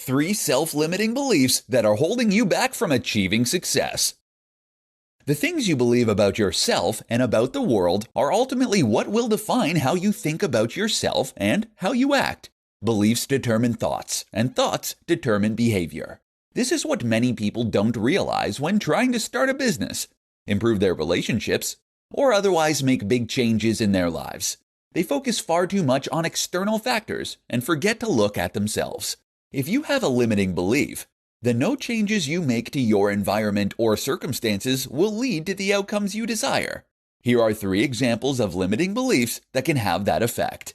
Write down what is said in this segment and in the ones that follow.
3 self-limiting beliefs that are holding you back from achieving success. The things you believe about yourself and about the world are ultimately what will define how you think about yourself and how you act. Beliefs determine thoughts, and thoughts determine behavior. This is what many people don't realize when trying to start a business, improve their relationships, or otherwise make big changes in their lives. They focus far too much on external factors and forget to look at themselves. If you have a limiting belief, then no changes you make to your environment or circumstances will lead to the outcomes you desire. Here are 3 examples of limiting beliefs that can have that effect.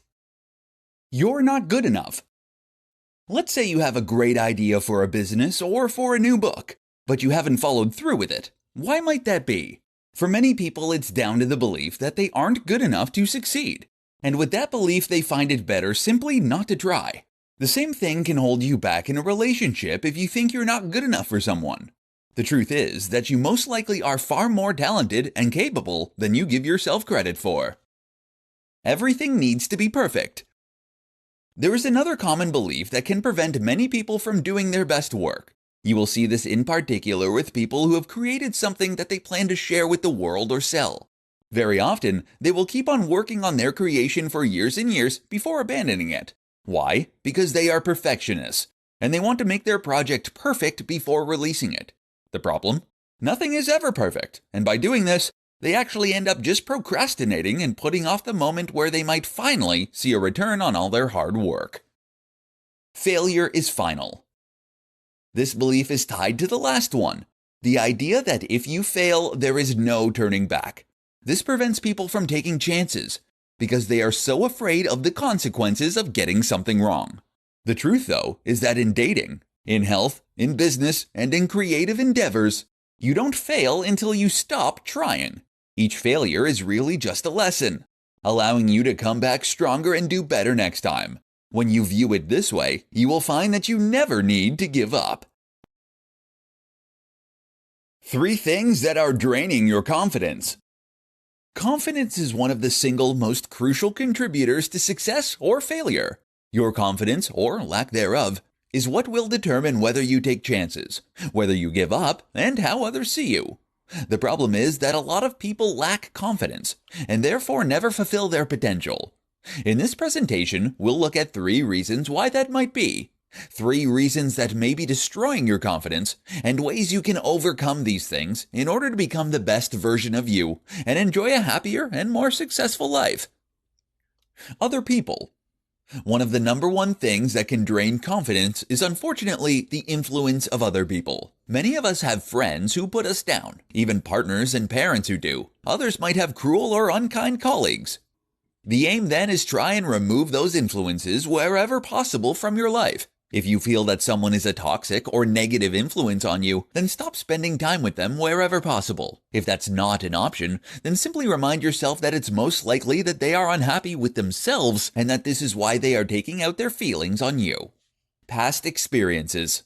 You're not good enough. Let's say you have a great idea for a business or for a new book, but you haven't followed through with it. Why might that be? For many people, it's down to the belief that they aren't good enough to succeed. And with that belief, they find it better simply not to try. The same thing can hold you back in a relationship if you think you're not good enough for someone. The truth is that you most likely are far more talented and capable than you give yourself credit for. Everything needs to be perfect. There is another common belief that can prevent many people from doing their best work. You will see this in particular with people who have created something that they plan to share with the world or sell. Very often, they will keep on working on their creation for years and years before abandoning it. Why? Because they are perfectionists, and they want to make their project perfect before releasing it. The problem? Nothing is ever perfect, and by doing this, they actually end up just procrastinating and putting off the moment where they might finally see a return on all their hard work. Failure is final. This belief is tied to the last one, the idea that if you fail, there is no turning back. This prevents people from taking chances, because they are so afraid of the consequences of getting something wrong. The truth, though, is that in dating, in health, in business, and in creative endeavors, you don't fail until you stop trying. Each failure is really just a lesson, allowing you to come back stronger and do better next time. When you view it this way, you will find that you never need to give up. 3 things that are draining your confidence. Confidence is one of the single most crucial contributors to success or failure. Your confidence, or lack thereof, is what will determine whether you take chances, whether you give up, and how others see you. The problem is that a lot of people lack confidence, and therefore never fulfill their potential. In this presentation, we'll look at 3 reasons why that might be. 3 reasons that may be destroying your confidence, and ways you can overcome these things in order to become the best version of you and enjoy a happier and more successful life. Other people. One of the number 1 things that can drain confidence is unfortunately the influence of other people. Many of us have friends who put us down, even partners and parents who do. Others might have cruel or unkind colleagues. The aim then is try and remove those influences wherever possible from your life. If you feel that someone is a toxic or negative influence on you, then stop spending time with them wherever possible. If that's not an option, then simply remind yourself that it's most likely that they are unhappy with themselves and that this is why they are taking out their feelings on you. Past experiences.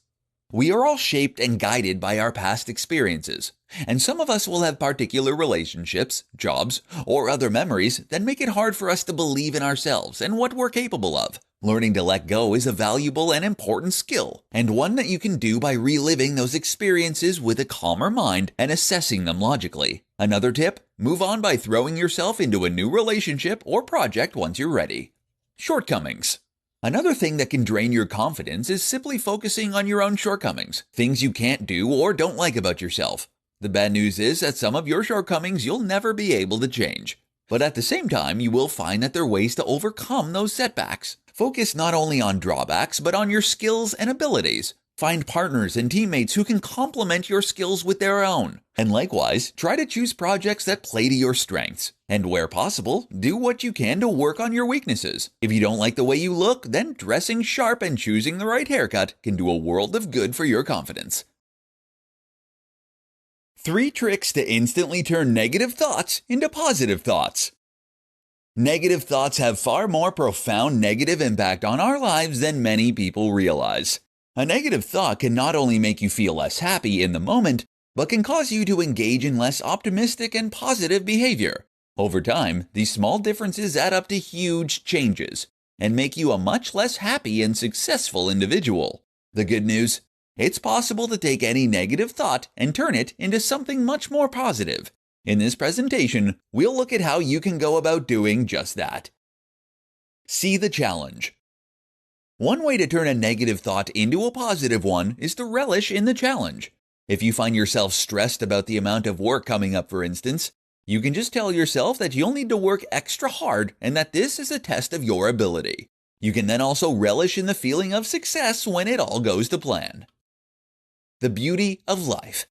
We are all shaped and guided by our past experiences, and some of us will have particular relationships, jobs, or other memories that make it hard for us to believe in ourselves and what we're capable of. Learning to let go is a valuable and important skill, and one that you can do by reliving those experiences with a calmer mind and assessing them logically. Another tip, move on by throwing yourself into a new relationship or project once you're ready. Shortcomings. Another thing that can drain your confidence is simply focusing on your own shortcomings, things you can't do or don't like about yourself. The bad news is that some of your shortcomings you'll never be able to change. But at the same time, you will find that there are ways to overcome those setbacks. Focus not only on drawbacks, but on your skills and abilities. Find partners and teammates who can complement your skills with their own. And likewise, try to choose projects that play to your strengths. And where possible, do what you can to work on your weaknesses. If you don't like the way you look, then dressing sharp and choosing the right haircut can do a world of good for your confidence. 3 tricks to instantly turn negative thoughts into positive thoughts. Negative thoughts have far more profound negative impact on our lives than many people realize. A negative thought can not only make you feel less happy in the moment, but can cause you to engage in less optimistic and positive behavior. Over time, these small differences add up to huge changes and make you a much less happy and successful individual. The good news? It's possible to take any negative thought and turn it into something much more positive. In this presentation, we'll look at how you can go about doing just that. See the challenge. One way to turn a negative thought into a positive one is to relish in the challenge. If you find yourself stressed about the amount of work coming up, for instance, you can just tell yourself that you'll need to work extra hard and that this is a test of your ability. You can then also relish in the feeling of success when it all goes to plan. The beauty of life.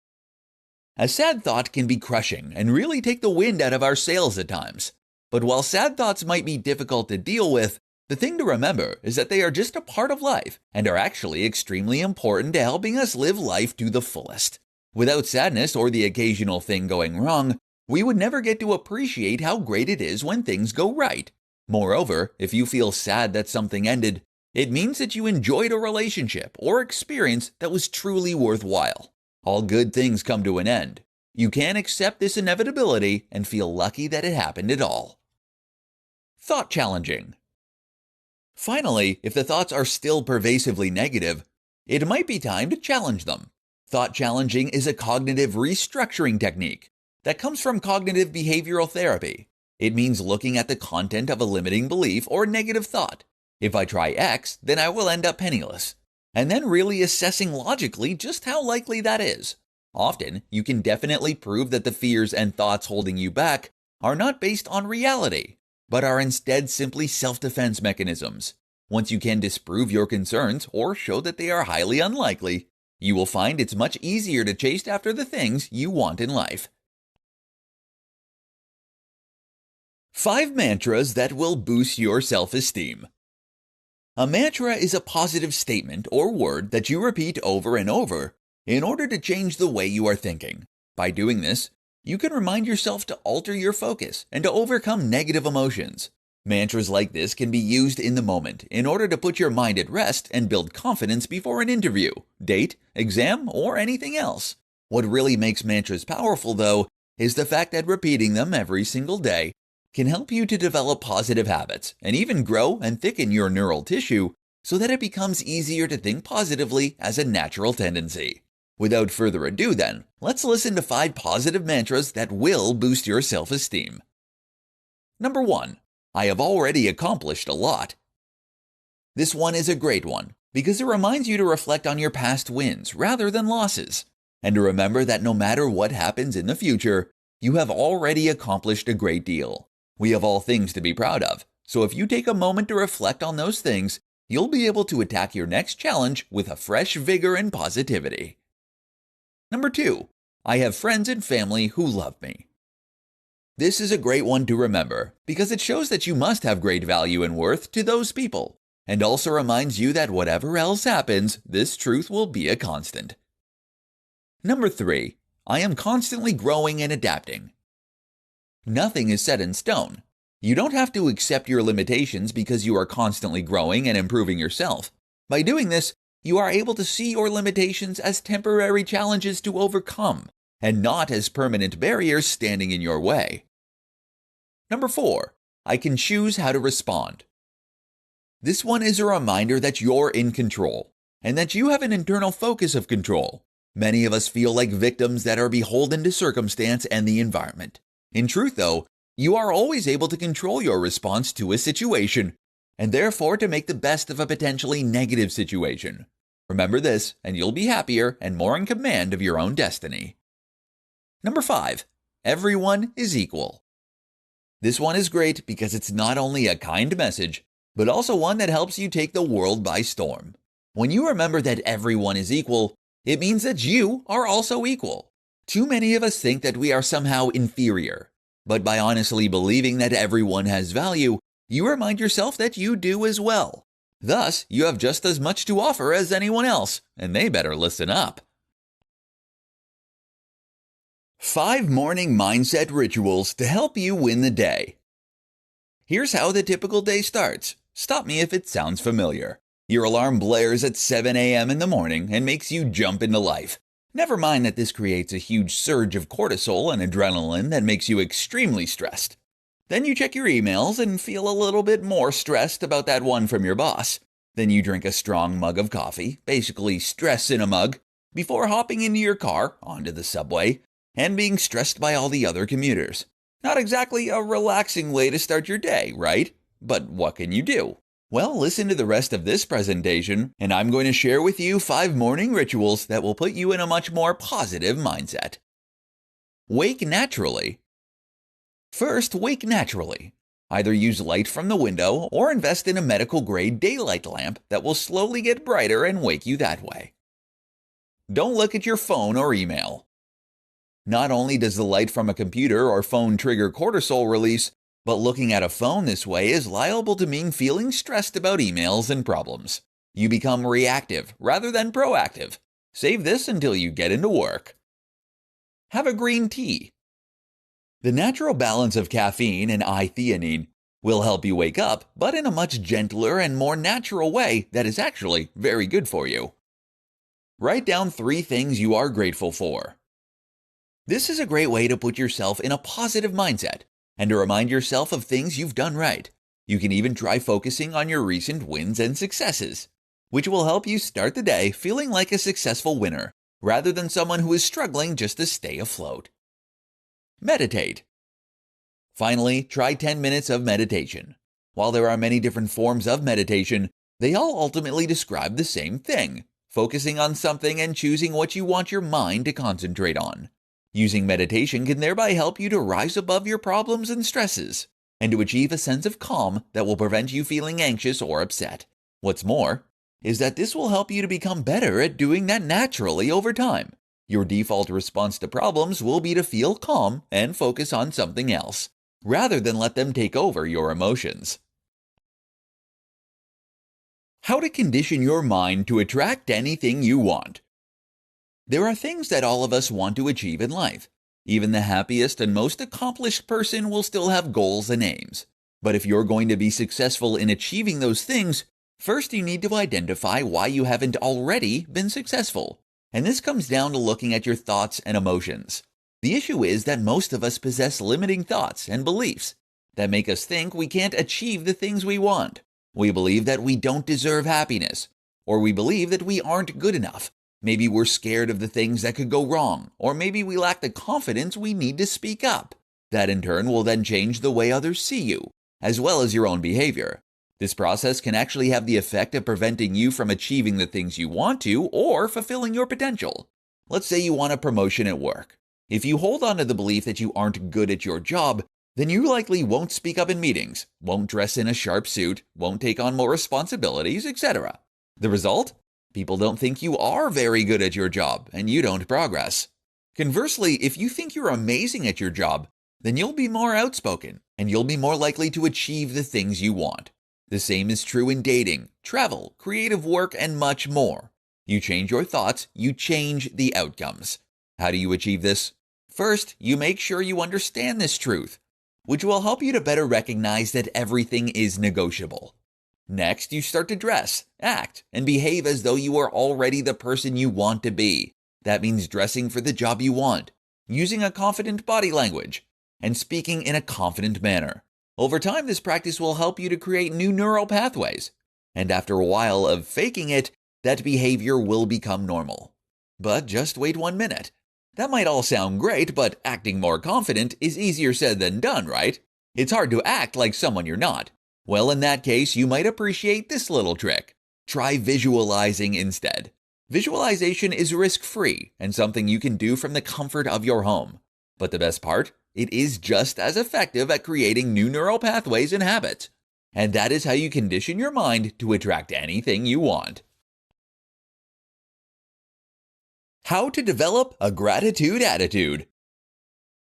A sad thought can be crushing and really take the wind out of our sails at times. But while sad thoughts might be difficult to deal with, the thing to remember is that they are just a part of life and are actually extremely important to helping us live life to the fullest. Without sadness or the occasional thing going wrong, we would never get to appreciate how great it is when things go right. Moreover, if you feel sad that something ended, it means that you enjoyed a relationship or experience that was truly worthwhile. All good things come to an end. You can accept this inevitability and feel lucky that it happened at all. Thought challenging. Finally, if the thoughts are still pervasively negative, it might be time to challenge them. Thought challenging is a cognitive restructuring technique that comes from cognitive behavioral therapy. It means looking at the content of a limiting belief or negative thought. If I try X, then I will end up penniless. And then really assessing logically just how likely that is. Often, you can definitely prove that the fears and thoughts holding you back are not based on reality, but are instead simply self-defense mechanisms. Once you can disprove your concerns or show that they are highly unlikely, you will find it's much easier to chase after the things you want in life. 5 mantras that will boost your self-esteem. A mantra is a positive statement or word that you repeat over and over in order to change the way you are thinking. By doing this, you can remind yourself to alter your focus and to overcome negative emotions. Mantras like this can be used in the moment in order to put your mind at rest and build confidence before an interview, date, exam, or anything else. What really makes mantras powerful, though, is the fact that repeating them every single day can help you to develop positive habits and even grow and thicken your neural tissue so that it becomes easier to think positively as a natural tendency. Without further ado then, let's listen to 5 positive mantras that will boost your self-esteem. Number 1. I have already accomplished a lot. This one is a great one because it reminds you to reflect on your past wins rather than losses, and to remember that no matter what happens in the future, you have already accomplished a great deal. We have all things to be proud of, so if you take a moment to reflect on those things, you'll be able to attack your next challenge with a fresh vigor and positivity. Number 2. I have friends and family who love me. This is a great one to remember because it shows that you must have great value and worth to those people, and also reminds you that whatever else happens, this truth will be a constant. Number 3. I am constantly growing and adapting. Nothing is set in stone. You don't have to accept your limitations because you are constantly growing and improving yourself. By doing this, you are able to see your limitations as temporary challenges to overcome, and not as permanent barriers standing in your way. Number 4. I can choose how to respond. This one is a reminder that you're in control, and that you have an internal focus of control. Many of us feel like victims that are beholden to circumstance and the environment. In truth, though, you are always able to control your response to a situation, and therefore to make the best of a potentially negative situation. Remember this, and you'll be happier and more in command of your own destiny. Number 5. Everyone is equal. This one is great because it's not only a kind message, but also one that helps you take the world by storm. When you remember that everyone is equal, it means that you are also equal. Too many of us think that we are somehow inferior, but by honestly believing that everyone has value, you remind yourself that you do as well. Thus, you have just as much to offer as anyone else, and they better listen up. 5 morning mindset rituals to help you win the day. Here's how the typical day starts. Stop me if it sounds familiar. Your alarm blares at 7 a.m. in the morning and makes you jump into life. Never mind that this creates a huge surge of cortisol and adrenaline that makes you extremely stressed. Then you check your emails and feel a little bit more stressed about that one from your boss. Then you drink a strong mug of coffee, basically stress in a mug, before hopping into your car, onto the subway, and being stressed by all the other commuters. Not exactly a relaxing way to start your day, right? But what can you do? Well, listen to the rest of this presentation, and I'm going to share with you 5 morning rituals that will put you in a much more positive mindset. Wake naturally. First, wake naturally. Either use light from the window or invest in a medical-grade daylight lamp that will slowly get brighter and wake you that way. Don't look at your phone or email. Not only does the light from a computer or phone trigger cortisol release, but looking at a phone this way is liable to mean feeling stressed about emails and problems. You become reactive rather than proactive. Save this until you get into work. Have a green tea. The natural balance of caffeine and I-theanine will help you wake up, but in a much gentler and more natural way that is actually very good for you. Write down 3 things you are grateful for. This is a great way to put yourself in a positive mindset and to remind yourself of things you've done right. You can even try focusing on your recent wins and successes, which will help you start the day feeling like a successful winner rather than someone who is struggling just to stay afloat. Meditate. Finally, try 10 minutes of meditation. While there are many different forms of meditation, they all ultimately describe the same thing: focusing on something and choosing what you want your mind to concentrate on. Using meditation can thereby help you to rise above your problems and stresses, and to achieve a sense of calm that will prevent you feeling anxious or upset. What's more, is that this will help you to become better at doing that naturally over time. Your default response to problems will be to feel calm and focus on something else, rather than let them take over your emotions. How to condition your mind to attract anything you want. There are things that all of us want to achieve in life. Even the happiest and most accomplished person will still have goals and aims. But if you're going to be successful in achieving those things, first you need to identify why you haven't already been successful. And this comes down to looking at your thoughts and emotions. The issue is that most of us possess limiting thoughts and beliefs that make us think we can't achieve the things we want. We believe that we don't deserve happiness, or we believe that we aren't good enough. Maybe we're scared of the things that could go wrong, or maybe we lack the confidence we need to speak up. That in turn will then change the way others see you, as well as your own behavior. This process can actually have the effect of preventing you from achieving the things you want to or fulfilling your potential. Let's say you want a promotion at work. If you hold on to the belief that you aren't good at your job, then you likely won't speak up in meetings, won't dress in a sharp suit, won't take on more responsibilities, etc. The result? People don't think you are very good at your job, and you don't progress. Conversely, if you think you're amazing at your job, then you'll be more outspoken, and you'll be more likely to achieve the things you want. The same is true in dating, travel, creative work, and much more. You change your thoughts, you change the outcomes. How do you achieve this? First, you make sure you understand this truth, which will help you to better recognize that everything is negotiable. Next, you start to dress, act, and behave as though you are already the person you want to be. That means dressing for the job you want, using a confident body language, and speaking in a confident manner. Over time, this practice will help you to create new neural pathways, and after a while of faking it, that behavior will become normal. But just wait 1 minute. That might all sound great, but acting more confident is easier said than done, right? It's hard to act like someone you're not. Well, in that case, you might appreciate this little trick. Try visualizing instead. Visualization is risk-free and something you can do from the comfort of your home. But the best part? It is just as effective at creating new neural pathways and habits. And that is how you condition your mind to attract anything you want. How to develop a gratitude attitude.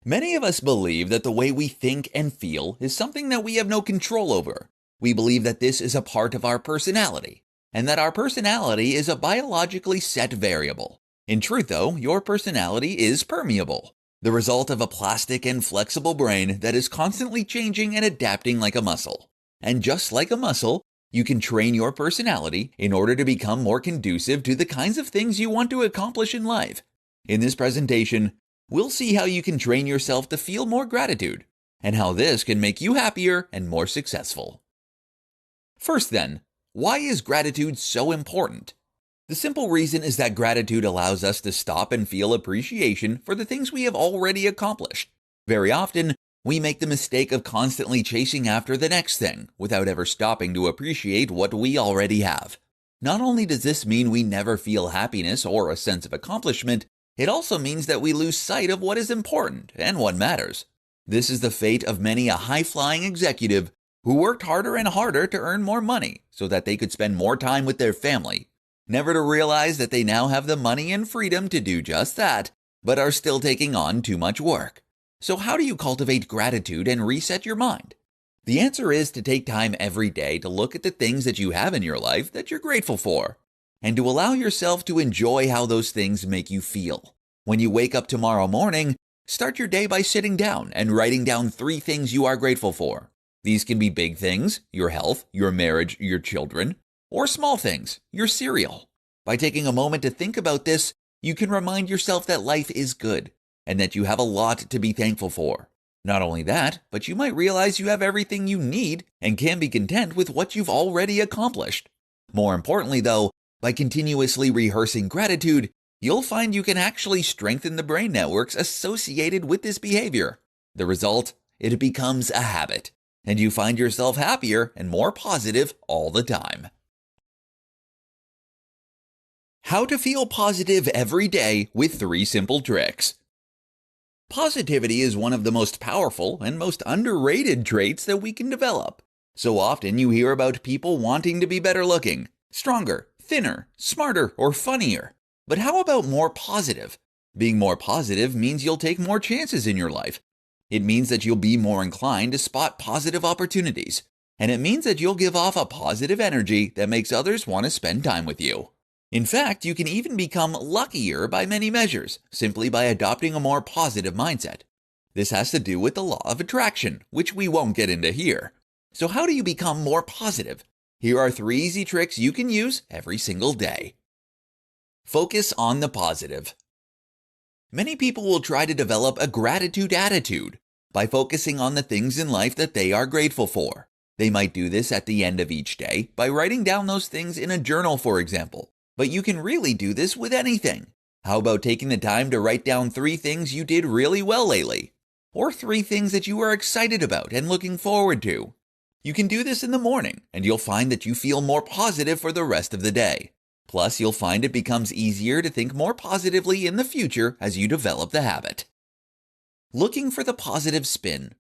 Many of us believe that the way we think and feel is something that we have no control over. We believe that this is a part of our personality, and that our personality is a biologically set variable. In truth, though, your personality is permeable, the result of a plastic and flexible brain that is constantly changing and adapting like a muscle. And just like a muscle, you can train your personality in order to become more conducive to the kinds of things you want to accomplish in life. In this presentation, we'll see how you can train yourself to feel more gratitude, and how this can make you happier and more successful. First then, Why is gratitude so important? The simple reason is that gratitude allows us to stop and feel appreciation for the things we have already accomplished. Very often, we make the mistake of constantly chasing after the next thing without ever stopping to appreciate what we already have. Not only does this mean we never feel happiness or a sense of accomplishment, it also means that we lose sight of what is important and what matters. This is the fate of many a high-flying executive who worked harder and harder to earn more money so that they could spend more time with their family, never to realize that they now have the money and freedom to do just that, but are still taking on too much work. So how do you cultivate gratitude and reset your mind? The answer is to take time every day to look at the things that you have in your life that you're grateful for, and to allow yourself to enjoy how those things make you feel. When you wake up tomorrow morning, start your day by sitting down and writing down 3 things you are grateful for. These can be big things, your health, your marriage, your children, or small things, your cereal. By taking a moment to think about this, you can remind yourself that life is good and that you have a lot to be thankful for. Not only that, but you might realize you have everything you need and can be content with what you've already accomplished. More importantly, though, by continuously rehearsing gratitude, you'll find you can actually strengthen the brain networks associated with this behavior. The result? It becomes a habit, and you find yourself happier and more positive all the time. How to feel positive every day with 3 simple tricks. Positivity is one of the most powerful and most underrated traits that we can develop. So often you hear about people wanting to be better looking, stronger, thinner, smarter, or funnier. But how about more positive? Being more positive means you'll take more chances in your life. It means that you'll be more inclined to spot positive opportunities. And it means that you'll give off a positive energy that makes others want to spend time with you. In fact, you can even become luckier by many measures, simply by adopting a more positive mindset. This has to do with the law of attraction, which we won't get into here. So how do you become more positive? Here are 3 easy tricks you can use every single day. Focus on the positive. Many people will try to develop a gratitude attitude by focusing on the things in life that they are grateful for. They might do this at the end of each day by writing down those things in a journal, for example. But you can really do this with anything. How about taking the time to write down 3 things you did really well lately? Or 3 things that you are excited about and looking forward to? You can do this in the morning, and you'll find that you feel more positive for the rest of the day. Plus, you'll find it becomes easier to think more positively in the future as you develop the habit. Looking for the positive spin.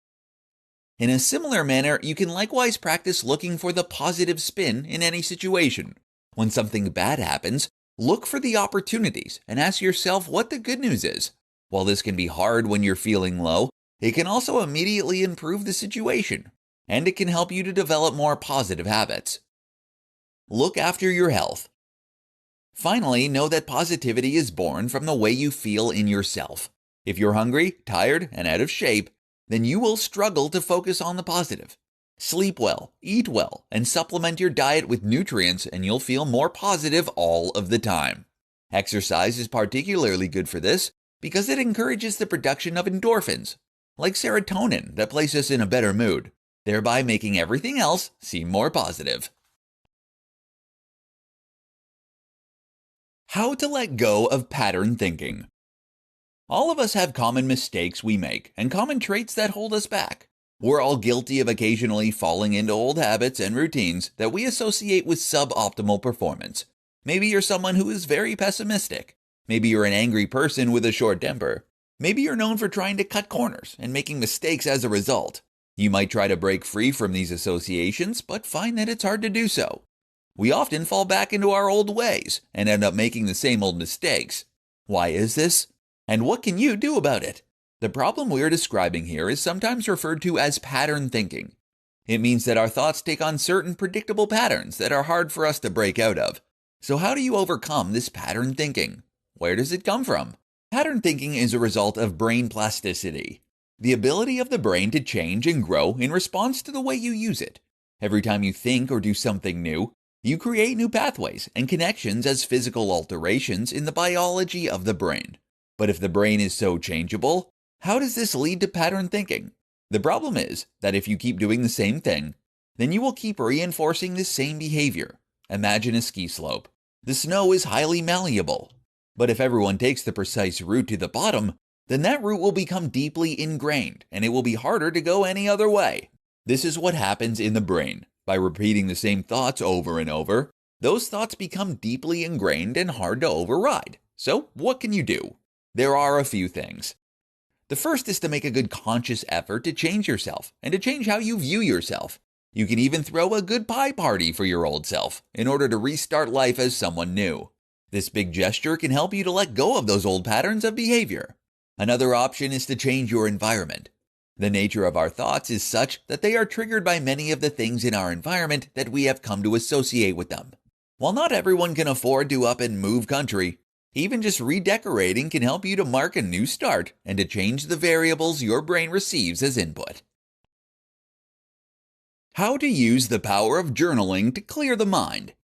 In a similar manner, you can likewise practice looking for the positive spin in any situation. When something bad happens, look for the opportunities and ask yourself what the good news is. While this can be hard when you're feeling low, it can also immediately improve the situation, and it can help you to develop more positive habits. Look after your health. Finally, know that positivity is born from the way you feel in yourself. If you're hungry, tired, and out of shape, then you will struggle to focus on the positive. Sleep well, eat well, and supplement your diet with nutrients, and you'll feel more positive all of the time. Exercise is particularly good for this because it encourages the production of endorphins, like serotonin, that place us in a better mood, thereby making everything else seem more positive. How to let go of pattern thinking. All of us have common mistakes we make and common traits that hold us back. We're all guilty of occasionally falling into old habits and routines that we associate with suboptimal performance. Maybe you're someone who is very pessimistic. Maybe you're an angry person with a short temper. Maybe you're known for trying to cut corners and making mistakes as a result. You might try to break free from these associations, but find that it's hard to do so. We often fall back into our old ways and end up making the same old mistakes. Why is this? And what can you do about it? The problem we're describing here is sometimes referred to as pattern thinking. It means that our thoughts take on certain predictable patterns that are hard for us to break out of. So how do you overcome this pattern thinking? Where does it come from? Pattern thinking is a result of brain plasticity, the ability of the brain to change and grow in response to the way you use it. Every time you think or do something new, you create new pathways and connections as physical alterations in the biology of the brain. But if the brain is so changeable, how does this lead to pattern thinking? The problem is that if you keep doing the same thing, then you will keep reinforcing the same behavior, Imagine a ski slope. The snow is highly malleable. But if everyone takes the precise route to the bottom, then that route will become deeply ingrained, and it will be harder to go any other way. This is what happens in the brain. By repeating the same thoughts over and over, those thoughts become deeply ingrained and hard to override. So, what can you do? There are a few things. The first is to make a good conscious effort to change yourself and to change how you view yourself. You can even throw a good pie party for your old self in order to restart life as someone new. This big gesture can help you to let go of those old patterns of behavior. Another option is to change your environment. The nature of our thoughts is such that they are triggered by many of the things in our environment that we have come to associate with them. While not everyone can afford to up and move country, even just redecorating can help you to mark a new start and to change the variables your brain receives as input. How to use the power of journaling to clear the mind.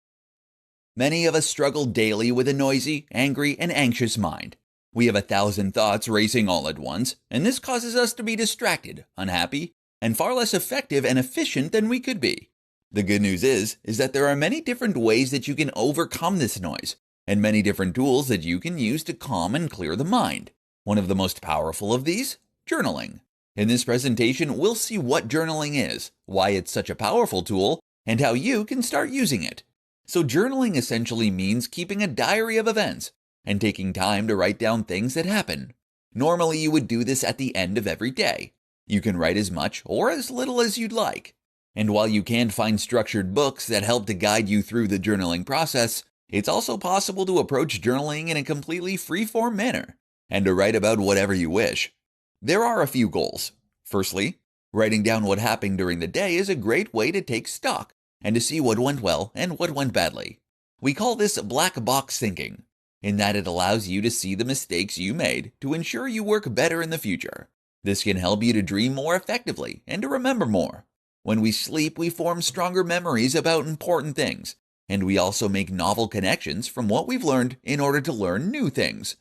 Many of us struggle daily with a noisy, angry, and anxious mind. We have 1,000 thoughts racing all at once, and this causes us to be distracted, unhappy, and far less effective and efficient than we could be. The good news is that there are many different ways that you can overcome this noise, and many different tools that you can use to calm and clear the mind. One of the most powerful of these? Journaling. In this presentation, we'll see what journaling is, why it's such a powerful tool, and how you can start using it. So journaling essentially means keeping a diary of events and taking time to write down things that happen. Normally, you would do this at the end of every day. You can write as much or as little as you'd like. And while you can't find structured books that help to guide you through the journaling process, it's also possible to approach journaling in a completely free-form manner and to write about whatever you wish. There are a few goals. Firstly, writing down what happened during the day is a great way to take stock and to see what went well and what went badly. We call this black box thinking, in that it allows you to see the mistakes you made to ensure you work better in the future. This can help you to dream more effectively and to remember more. When we sleep, we form stronger memories about important things, and we also make novel connections from what we've learned in order to learn new things.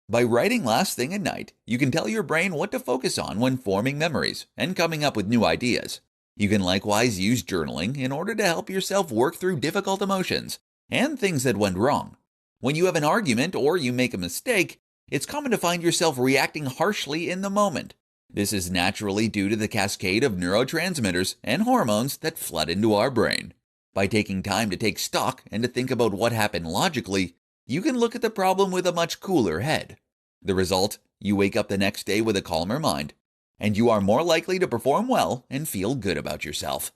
By writing last thing at night, you can tell your brain what to focus on when forming memories and coming up with new ideas. You can likewise use journaling in order to help yourself work through difficult emotions and things that went wrong. When you have an argument or you make a mistake, it's common to find yourself reacting harshly in the moment. This is naturally due to the cascade of neurotransmitters and hormones that flood into our brain. By taking time to take stock and to think about what happened logically, you can look at the problem with a much cooler head. The result, you wake up the next day with a calmer mind, and you are more likely to perform well and feel good about yourself.